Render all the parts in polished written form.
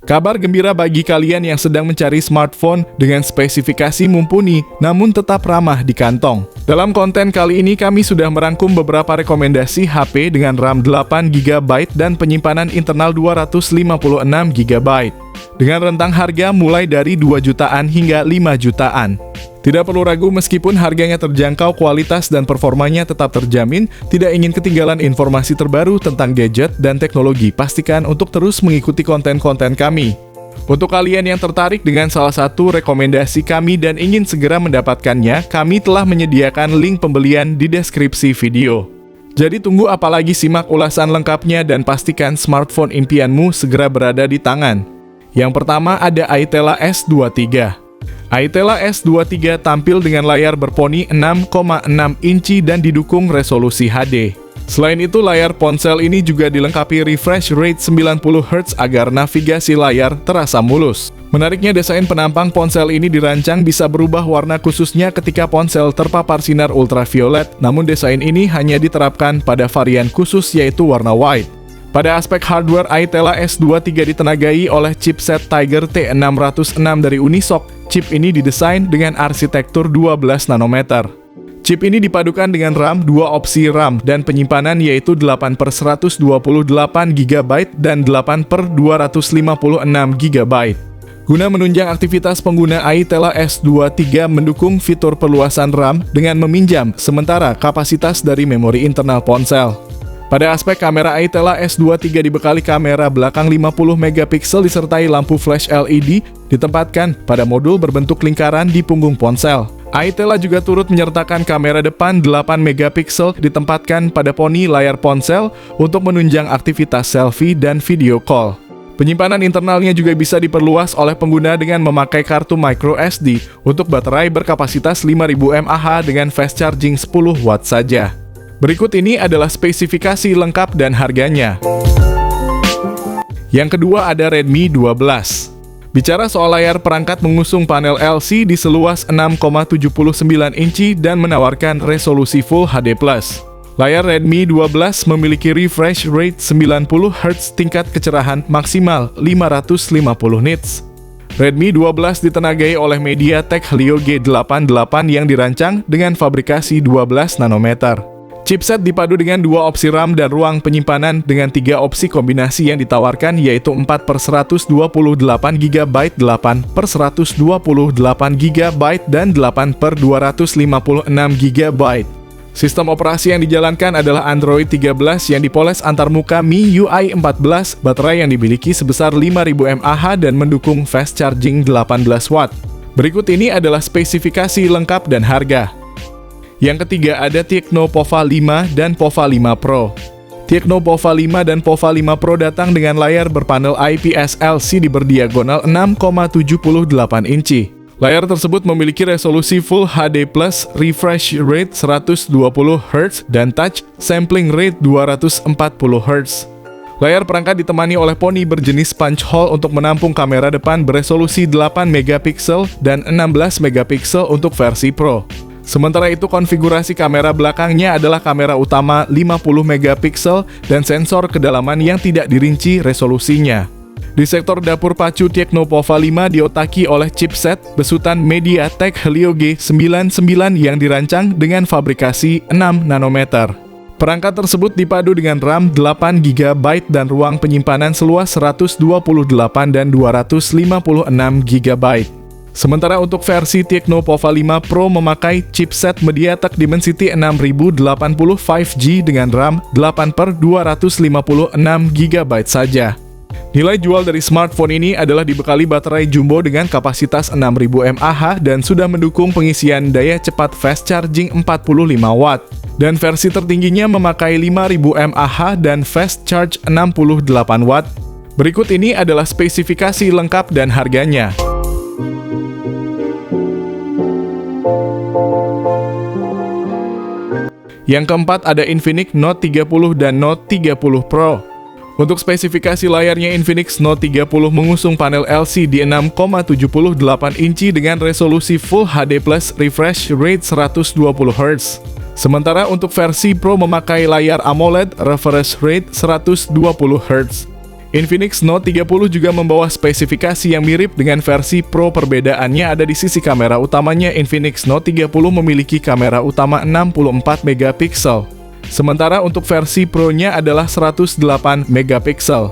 Kabar gembira bagi kalian yang sedang mencari smartphone dengan spesifikasi mumpuni namun tetap ramah di kantong. Dalam konten kali ini kami sudah merangkum beberapa rekomendasi HP dengan RAM 8GB dan penyimpanan internal 256GB dengan rentang harga mulai dari 2 jutaan hingga 5 jutaan. Tidak perlu ragu, meskipun harganya terjangkau, kualitas dan performanya tetap terjamin. Tidak ingin ketinggalan informasi terbaru tentang gadget dan teknologi, pastikan untuk terus mengikuti konten-konten kami. Untuk kalian yang tertarik dengan salah satu rekomendasi kami dan ingin segera mendapatkannya, kami telah menyediakan link pembelian di deskripsi video. Jadi tunggu apa lagi, simak ulasan lengkapnya dan pastikan smartphone impianmu segera berada di tangan. Yang pertama ada Aitela S23. Aitela S23 tampil dengan layar berponi 6,6 inci dan didukung resolusi HD. Selain itu, layar ponsel ini juga dilengkapi refresh rate 90Hz agar navigasi layar terasa mulus. Menariknya, desain penampang ponsel ini dirancang bisa berubah warna khususnya ketika ponsel terpapar sinar ultraviolet, namun desain ini hanya diterapkan pada varian khusus yaitu warna white. Pada aspek hardware, Aitela S23 ditenagai oleh chipset Tiger T606 dari Unisoc. Chip ini didesain dengan arsitektur 12 nanometer. Chip ini dipadukan dengan RAM, 2 opsi RAM, dan penyimpanan yaitu 8/128GB dan 8/256GB. Guna menunjang aktivitas pengguna, Aitela S23 mendukung fitur perluasan RAM dengan meminjam sementara kapasitas dari memori internal ponsel. Pada aspek kamera, Aitela S23 dibekali kamera belakang 50MP disertai lampu flash LED ditempatkan pada modul berbentuk lingkaran di punggung ponsel. Aitela juga turut menyertakan kamera depan 8MP ditempatkan pada poni layar ponsel untuk menunjang aktivitas selfie dan video call. Penyimpanan internalnya juga bisa diperluas oleh pengguna dengan memakai kartu microSD untuk baterai berkapasitas 5000 mAh dengan fast charging 10W saja. Berikut ini adalah spesifikasi lengkap dan harganya. Yang kedua ada Redmi 12. Bicara soal layar, perangkat mengusung panel LCD seluas 6,79 inci dan menawarkan resolusi Full HD+. Layar Redmi 12 memiliki refresh rate 90Hz, tingkat kecerahan maksimal 550 nits. Redmi 12 ditenagai oleh MediaTek Helio G88 yang dirancang dengan fabrikasi 12 nanometer. Chipset dipadu dengan 2 opsi RAM dan ruang penyimpanan dengan 3 opsi kombinasi yang ditawarkan yaitu 4/128GB, 8/128GB, dan 8/256GB. Sistem operasi yang dijalankan adalah Android 13 yang dipoles antarmuka MIUI 14, baterai yang dimiliki sebesar 5000 mAh dan mendukung fast charging 18W. Berikut ini adalah spesifikasi lengkap dan harga. Yang ketiga ada Tecno Pova 5 dan Pova 5 Pro. Tecno Pova 5 dan Pova 5 Pro datang dengan layar berpanel IPS LCD berdiagonal 6,78 inci. Layar tersebut memiliki resolusi Full HD+, refresh rate 120Hz, dan touch sampling rate 240Hz. Layar perangkat ditemani oleh poni berjenis punch hole untuk menampung kamera depan beresolusi 8MP dan 16MP untuk versi Pro. Sementara itu, konfigurasi kamera belakangnya adalah kamera utama 50MP dan sensor kedalaman yang tidak dirinci resolusinya. Di sektor dapur pacu, Tecno Pova 5 diotaki oleh chipset besutan MediaTek Helio G99 yang dirancang dengan fabrikasi 6 nanometer. Perangkat tersebut dipadu dengan RAM 8GB dan ruang penyimpanan seluas 128 dan 256GB. Sementara untuk versi Tecno Pova 5 Pro memakai chipset MediaTek Dimensity 6080 5G dengan RAM 8/256GB saja. Nilai jual dari smartphone ini adalah dibekali baterai jumbo dengan kapasitas 6000 mAh dan sudah mendukung pengisian daya cepat fast charging 45W. Dan versi tertingginya memakai 5000 mAh dan fast charge 68W. Berikut ini adalah spesifikasi lengkap dan harganya. Yang keempat ada Infinix Note 30 dan Note 30 Pro. Untuk spesifikasi layarnya, Infinix Note 30 mengusung panel LCD 6,78 inci dengan resolusi Full HD+, refresh rate 120Hz. Sementara untuk versi Pro memakai layar AMOLED, refresh rate 120Hz. Infinix Note 30 juga membawa spesifikasi yang mirip dengan versi Pro. Perbedaannya ada di sisi kamera utamanya. Infinix Note 30 memiliki kamera utama 64 megapiksel, sementara untuk versi Pro-nya adalah 108 megapiksel.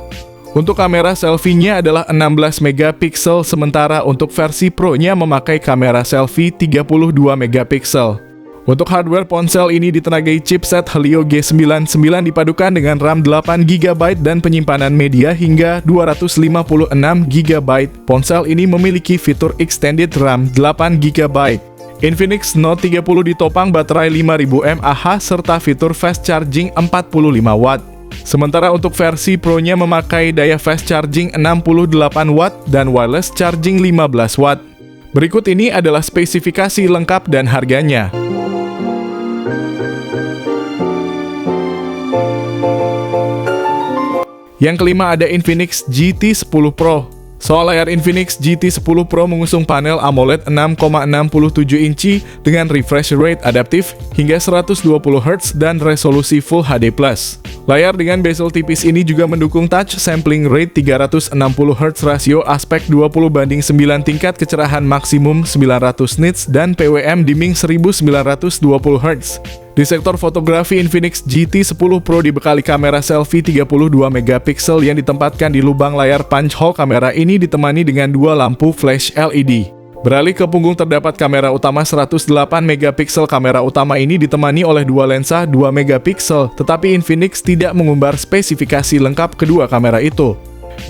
Untuk kamera selfie-nya adalah 16 megapiksel, sementara untuk versi Pro-nya memakai kamera selfie 32 megapiksel. Untuk hardware ponsel ini ditenagai chipset Helio G99 dipadukan dengan RAM 8GB dan penyimpanan media hingga 256GB. Ponsel ini memiliki fitur extended RAM 8GB. Infinix Note 30 ditopang baterai 5000 mAh serta fitur fast charging 45 Watt. Sementara untuk versi Pro-nya memakai daya fast charging 68 Watt dan wireless charging 15 Watt. Berikut ini adalah spesifikasi lengkap dan harganya. Yang kelima ada Infinix GT 10 Pro. Soal layar Infinix GT 10 Pro mengusung panel AMOLED 6,67 inci dengan refresh rate adaptif hingga 120Hz dan resolusi Full HD+. Layar dengan bezel tipis ini juga mendukung touch sampling rate 360Hz, rasio aspek 20:9 tingkat kecerahan maksimum 900 nits dan PWM dimming 1920Hz. Di sektor fotografi, Infinix GT 10 Pro dibekali kamera selfie 32 megapiksel yang ditempatkan di lubang layar punch hole. Kamera ini ditemani dengan dua lampu flash LED. Beralih ke punggung terdapat kamera utama 108 megapiksel. Kamera utama ini ditemani oleh dua lensa 2 megapiksel, tetapi Infinix tidak mengumbar spesifikasi lengkap kedua kamera itu.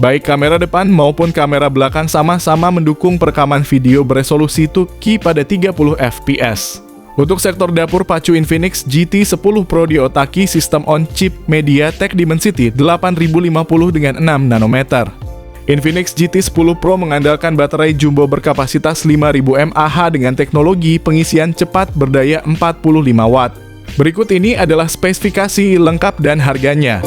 Baik kamera depan maupun kamera belakang sama-sama mendukung perekaman video beresolusi 2K pada 30 fps. Untuk sektor dapur pacu, Infinix GT 10 Pro diotaki sistem on-chip MediaTek Dimensity 8050 dengan 6 nanometer. Infinix GT 10 Pro mengandalkan baterai jumbo berkapasitas 5000 mAh dengan teknologi pengisian cepat berdaya 45 Watt. Berikut ini adalah spesifikasi lengkap dan harganya.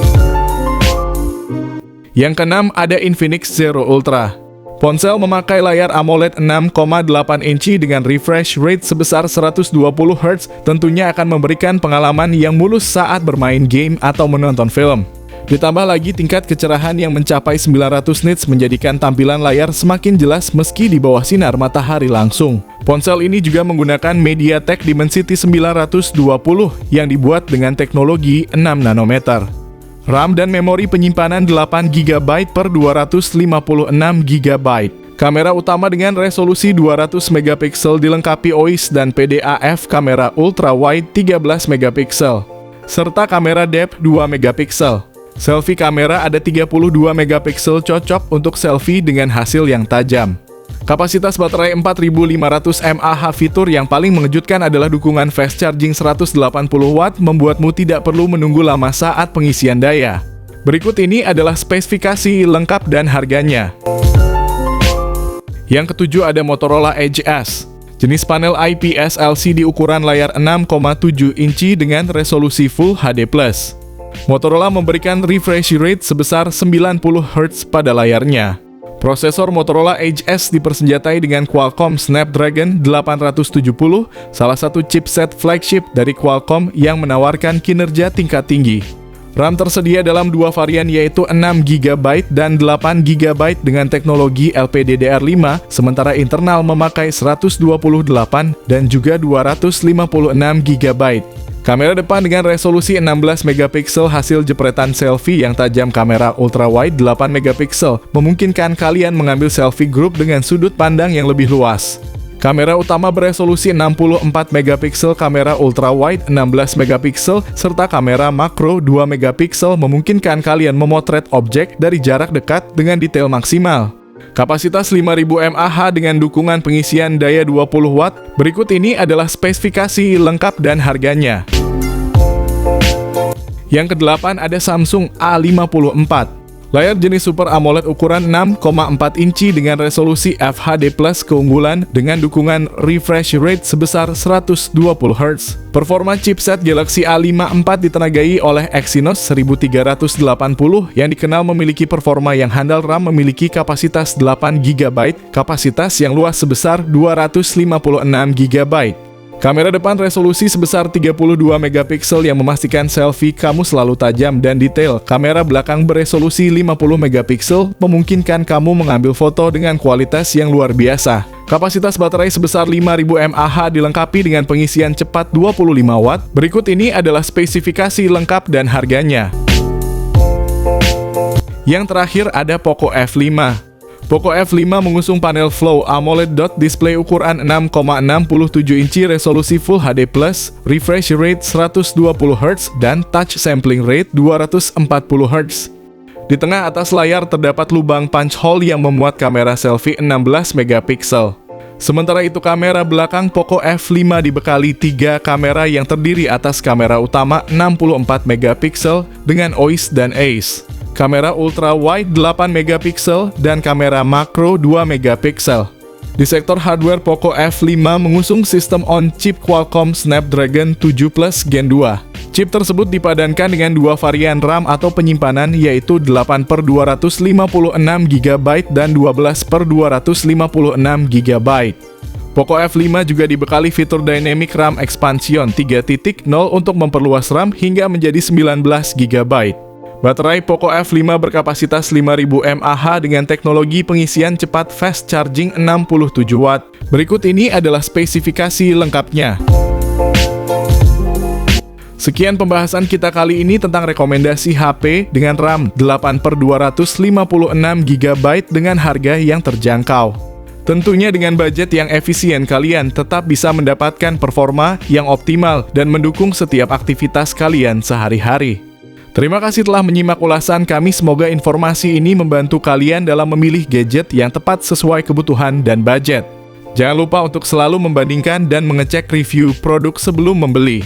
Yang keenam ada Infinix Zero Ultra. Ponsel memakai layar AMOLED 6,8 inci dengan refresh rate sebesar 120Hz, tentunya akan memberikan pengalaman yang mulus saat bermain game atau menonton film. Ditambah lagi tingkat kecerahan yang mencapai 900 nits menjadikan tampilan layar semakin jelas meski di bawah sinar matahari langsung. Ponsel ini juga menggunakan MediaTek Dimensity 920 yang dibuat dengan teknologi 6 nanometer. RAM dan memori penyimpanan 8GB per 256GB. Kamera utama dengan resolusi 200 megapiksel dilengkapi OIS dan PDAF, kamera ultra wide 13 megapiksel, serta kamera depth 2 megapiksel. Selfie kamera ada 32 megapiksel, cocok untuk selfie dengan hasil yang tajam. Kapasitas baterai 4500 mAh. Fitur yang paling mengejutkan adalah dukungan fast charging 180 Watt, membuatmu tidak perlu menunggu lama saat pengisian daya. Berikut ini adalah spesifikasi lengkap dan harganya. Yang ketujuh ada Motorola Edge S. Jenis panel IPS LCD ukuran layar 6,7 inci dengan resolusi Full HD+. Motorola memberikan refresh rate sebesar 90Hz pada layarnya. Prosesor Motorola Edge S dipersenjatai dengan Qualcomm Snapdragon 870, salah satu chipset flagship dari Qualcomm yang menawarkan kinerja tingkat tinggi. RAM tersedia dalam dua varian yaitu 6GB dan 8GB dengan teknologi LPDDR5, sementara internal memakai 128 dan juga 256GB. Kamera depan dengan resolusi 16 megapiksel hasil jepretan selfie yang tajam. Kamera ultra wide 8 megapiksel memungkinkan kalian mengambil selfie group dengan sudut pandang yang lebih luas. Kamera utama beresolusi 64 megapiksel, kamera ultra wide 16 megapiksel, serta kamera makro 2 megapiksel memungkinkan kalian memotret objek dari jarak dekat dengan detail maksimal. Kapasitas 5000 mAh dengan dukungan pengisian daya 20 Watt. Berikut ini adalah spesifikasi lengkap dan harganya. Yang kedelapan ada Samsung A54. Layar jenis Super AMOLED ukuran 6,4 inci dengan resolusi FHD+, keunggulan dengan dukungan refresh rate sebesar 120Hz. Performa chipset Galaxy A54 ditenagai oleh Exynos 1380 yang dikenal memiliki performa yang handal. RAM memiliki kapasitas 8GB, kapasitas yang luas sebesar 256GB. Kamera depan resolusi sebesar 32 megapiksel yang memastikan selfie kamu selalu tajam dan detail. Kamera belakang beresolusi 50 megapiksel memungkinkan kamu mengambil foto dengan kualitas yang luar biasa. Kapasitas baterai sebesar 5000 mAh dilengkapi dengan pengisian cepat 25 watt. Berikut ini adalah spesifikasi lengkap dan harganya. Yang terakhir ada Poco F5. Poco F5 mengusung panel Flow AMOLED dot display ukuran 6,67 inci resolusi Full HD+, refresh rate 120Hz, dan touch sampling rate 240Hz. Di tengah atas layar terdapat lubang punch hole yang memuat kamera selfie 16 megapiksel. Sementara itu kamera belakang Poco F5 dibekali 3 kamera yang terdiri atas kamera utama 64 megapiksel dengan OIS dan ACE, kamera ultra wide 8 megapiksel, dan kamera makro 2 megapiksel. Di sektor hardware, Poco F5 mengusung sistem on-chip Qualcomm Snapdragon 7 Plus Gen 2. Chip tersebut dipadankan dengan 2 varian RAM atau penyimpanan, yaitu 8/256GB dan 12/256 GB. Poco F5 juga dibekali fitur Dynamic RAM Expansion 3.0 untuk memperluas RAM hingga menjadi 19 GB. Baterai Poco F5 berkapasitas 5000 mAh dengan teknologi pengisian cepat fast charging 67 watt. Berikut ini adalah spesifikasi lengkapnya. Sekian pembahasan kita kali ini tentang rekomendasi HP dengan RAM 8/256GB dengan harga yang terjangkau. Tentunya dengan budget yang efisien kalian tetap bisa mendapatkan performa yang optimal dan mendukung setiap aktivitas kalian sehari-hari. Terima kasih telah menyimak ulasan kami, semoga informasi ini membantu kalian dalam memilih gadget yang tepat sesuai kebutuhan dan budget. Jangan lupa untuk selalu membandingkan dan mengecek review produk sebelum membeli.